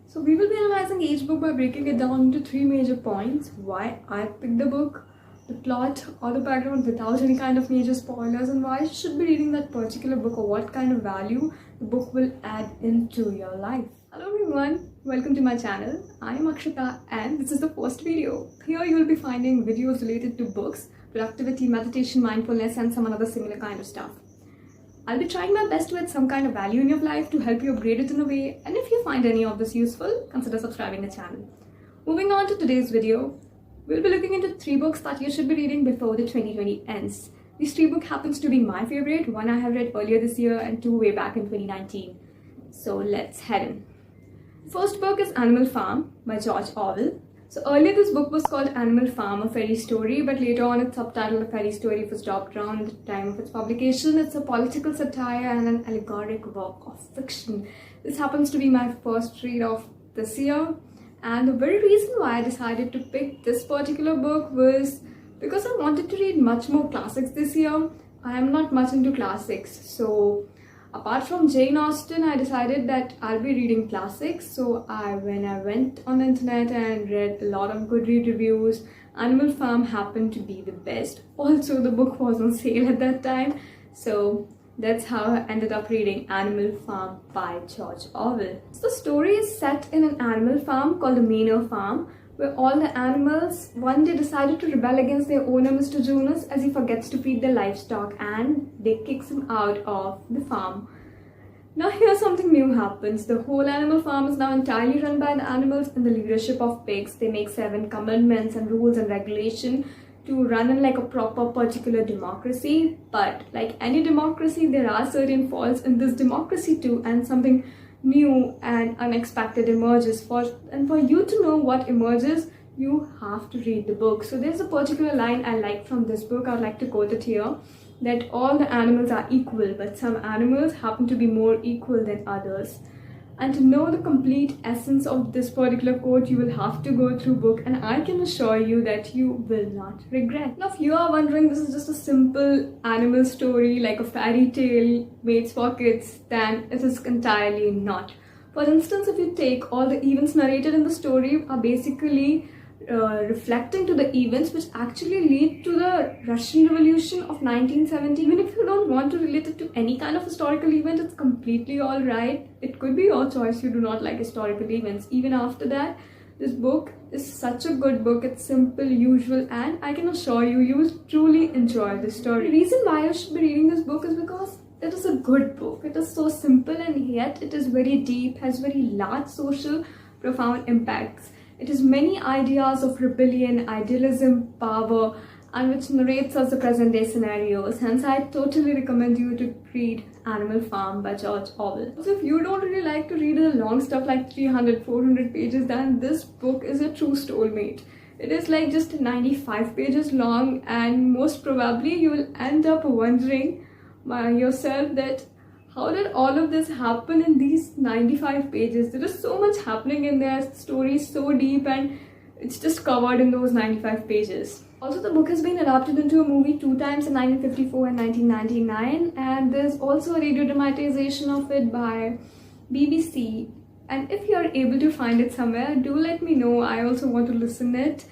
So we will be analyzing each book by breaking it down into three major points: why I picked the book, the plot or the background without any kind of major spoilers, and why you should be reading that particular book or what kind of value the book will add into your life. Hello everyone, welcome to my channel. I am Akshata and this is the first video. Here you will be finding videos related to books, productivity, meditation, mindfulness and some other similar kind of stuff. I'll be trying my best to add some kind of value in your life to help you upgrade it in a way, and if you find any of this useful, consider subscribing the channel. Moving on to today's video, we'll be looking into 3 books that you should be reading before the 2020 ends. These 3 books happens to be my favorite, one I have read earlier this year and 2 way back in 2019. So let's head in. The first book is Animal Farm by George Orwell. So earlier this book was called Animal Farm, a fairy story, but later on its subtitle, A Fairy Story, was dropped around the time of its publication. It's a political satire and an allegoric work of fiction. This happens to be my first read of this year, and the very reason why I decided to pick this particular book was because I wanted to read much more classics this year. I am not much into classics, so apart from Jane Austen, I decided that I'll be reading classics. So when I went on the internet and read a lot of good reviews, Animal Farm happened to be the best. Also, the book was on sale at that time. So that's how I ended up reading Animal Farm by George Orwell. So the story is set in an animal farm called the Manor Farm, where all the animals one day decided to rebel against their owner, Mr. Jonas, as he forgets to feed their livestock and they kicks him out of the farm. Now here something new happens. The whole animal farm is now entirely run by the animals and the leadership of pigs. They make 7 commandments and rules and regulation to run in like a proper particular democracy. But like any democracy, there are certain faults in this democracy too, and something new and unexpected emerges. For you to know what emerges, you have to read the book. So there's a particular line I like from this book. I'd like to quote it here, that all the animals are equal, but some animals happen to be more equal than others. And to know the complete essence of this particular quote, you will have to go through book, and I can assure you that you will not regret. Now if you are wondering this is just a simple animal story like a fairy tale made for kids, then it is entirely not. For instance, if you take all the events narrated in the story are basically reflecting to the events which actually lead to the Russian Revolution of 1917. Even if you don't want to relate it to any kind of historical event, it's completely alright. It could be your choice. You do not like historical events. Even after that, this book is such a good book. It's simple, usual, and I can assure you, you will truly enjoy this story. The reason why you should be reading this book is because it is a good book. It is so simple and yet it is very deep, has very large social, profound impacts. It has many ideas of rebellion, idealism, power, and which narrates us the present day scenarios. Hence, I totally recommend you to read Animal Farm by George Orwell. So if you don't really like to read the long stuff like 300, 400 pages, then this book is a true soulmate. It is like just 95 pages long, and most probably you will end up wondering by yourself that how did all of this happen in these 95 pages? There is so much happening in there, the story is so deep and it's just covered in those 95 pages. Also, the book has been adapted into a movie 2 times in 1954 and 1999, and there's also a radio dramatization of it by BBC. And if you are able to find it somewhere, do let me know. I also want to listen it.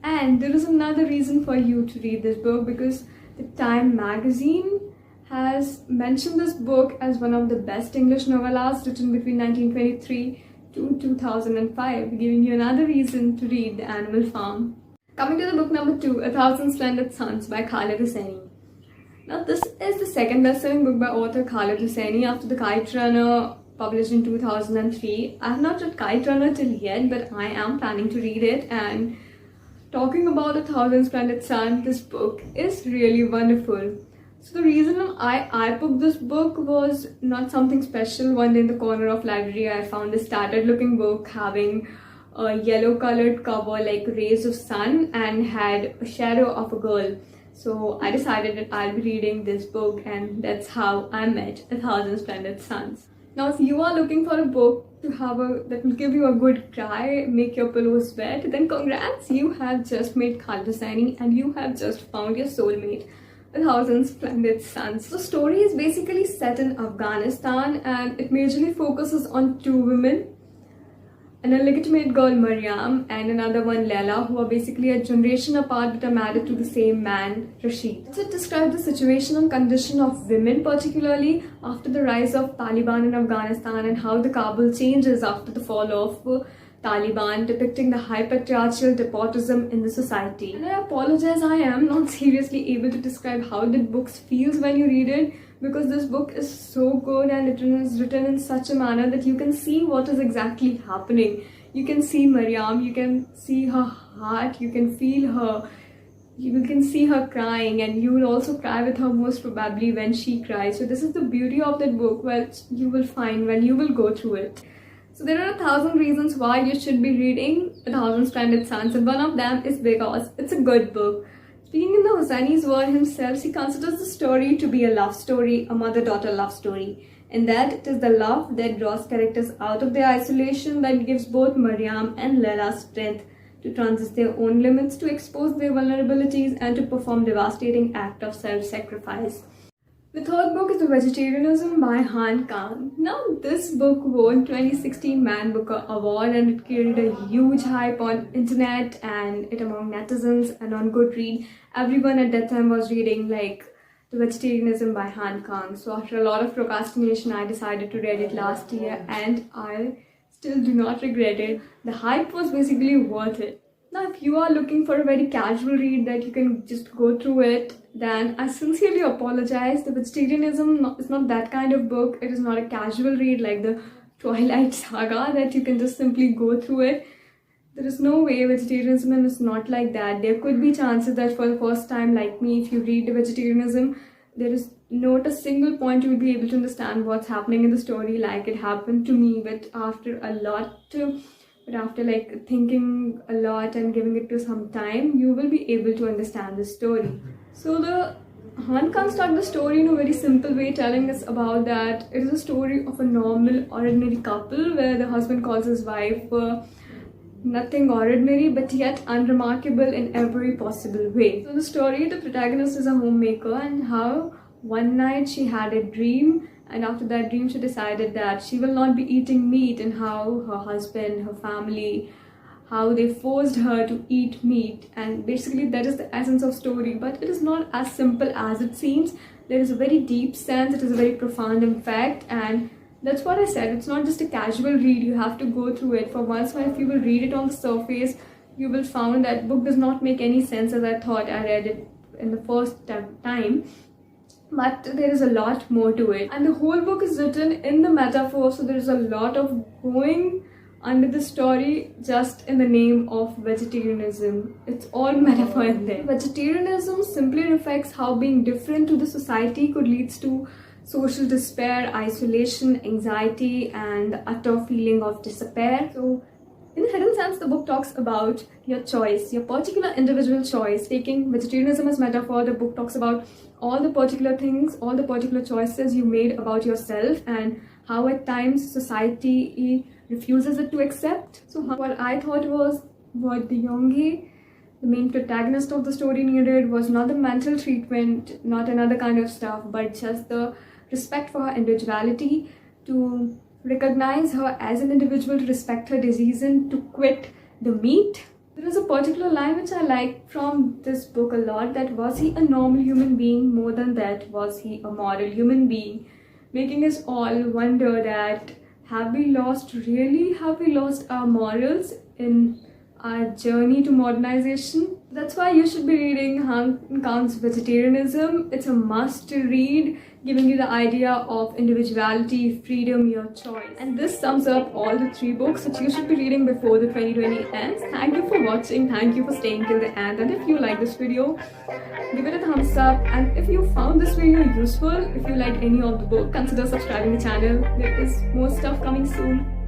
And there is another reason for you to read this book, because the Time magazine has mentioned this book as one of the best English novellas written between 1923 to 2005, giving you another reason to read The Animal Farm. Coming to the book number 2, 1,000 Splendid Suns by Khaled Hosseini. Now this is the second best-selling book by author Khaled Hosseini after The Kite Runner, published in 2003. I have not read Kite Runner till yet, but I am planning to read it. And talking about 1,000 Splendid Suns, this book is really wonderful. So the reason I booked this book was not something special. One day in the corner of library, I found this tattered looking book having a yellow colored cover like rays of sun and had a shadow of a girl. So I decided that I'll be reading this book, and that's how I met 1,000 Splendid Suns. Now if you are looking for a book to have that will give you a good cry, make your pillows wet, then congrats, you have just met Khaled Hosseini and you have just found your soulmate. 1,000 Splendid Suns. The story is basically set in Afghanistan and it majorly focuses on 2 women an illegitimate girl Mariam and another one Leila, who are basically a generation apart but are married to the same man, Rashid. It describes the situation and condition of women, particularly after the rise of Taliban in Afghanistan, and how the Kabul changes after the fall of Taliban, depicting the high patriarchal despotism in the society. And I apologize, I am not seriously able to describe how the book feels when you read it, because this book is so good and it is written in such a manner that you can see what is exactly happening. You can see Mariam, you can see her heart, you can feel her, you can see her crying, and you will also cry with her most probably when she cries. So this is the beauty of that book, which you will find when you will go through it. So there are 1,000 reasons why you should be reading 1,000 Splendid Suns, and one of them is because it's a good book. Speaking in the Hosseini's word himself, he considers the story to be a love story, a mother-daughter love story. In that, it is the love that draws characters out of their isolation, that gives both Mariam and Leila strength to transcend their own limits, to expose their vulnerabilities, and to perform devastating act of self-sacrifice. The third book is The Vegetarianism by Han Kang. Now, this book won 2016 Man Booker Award, and it created a huge hype on internet and it among netizens and on Goodreads. Everyone at that time was reading like The Vegetarianism by Han Kang. So after a lot of procrastination, I decided to read it last year, and I still do not regret it. The hype was basically worth it. Now, if you are looking for a very casual read that you can just go through it, then I sincerely apologize. The Vegetarianism is not that kind of book. It is not a casual read like the Twilight Saga that you can just simply go through it. There is no way Vegetarianism is not like that. There could be chances that for the first time, like me, if you read the Vegetarianism, there is not a single point you will be able to understand what's happening in the story like it happened to me. But after like thinking a lot and giving it to some time, you will be able to understand the story. So the Han Kang started the story in a very simple way, telling us about that it is a story of a normal, ordinary couple where the husband calls his wife nothing ordinary but yet unremarkable in every possible way. So the story, the protagonist is a homemaker, and how one night she had a dream, and after that dream she decided that she will not be eating meat, and how her husband, her family, how they forced her to eat meat. And basically that is the essence of story, but it is not as simple as it seems. There is a very deep sense, it is a very profound impact, and that's what I said. It's not just a casual read, you have to go through it. For once, if you will read it on the surface, you will find that book does not make any sense as I thought I read it in the first time. But there is a lot more to it. And the whole book is written in the metaphor, so there is a lot of going under the story just in the name of vegetarianism. It's all metaphor in there. Vegetarianism simply reflects how being different to the society could lead to social despair, isolation, anxiety, and the utter feeling of despair. So in a hidden sense, the book talks about your choice, your particular individual choice. Taking vegetarianism as metaphor, the book talks about all the particular things, all the particular choices you made about yourself, and how at times society refuses it to accept. So what I thought was what the Yonghe, the main protagonist of the story, needed was not the mental treatment, not another kind of stuff, but just the respect for her individuality, to recognize her as an individual, to respect her disease, and to quit the meat. There is a particular line which I like from this book a lot, that was he a normal human being? More than that, was he a moral human being? Making us all wonder that have we lost our morals in our journey to modernization? That's why you should be reading Han Kang's Vegetarianism. It's a must to read, giving you the idea of individuality, freedom, your choice. And this sums up all the 3 books that you should be reading before the 2020 ends. Thank you for watching. Thank you for staying till the end. And if you like this video, give it a thumbs up. And if you found this video useful, if you like any of the book, consider subscribing the channel. There is more stuff coming soon.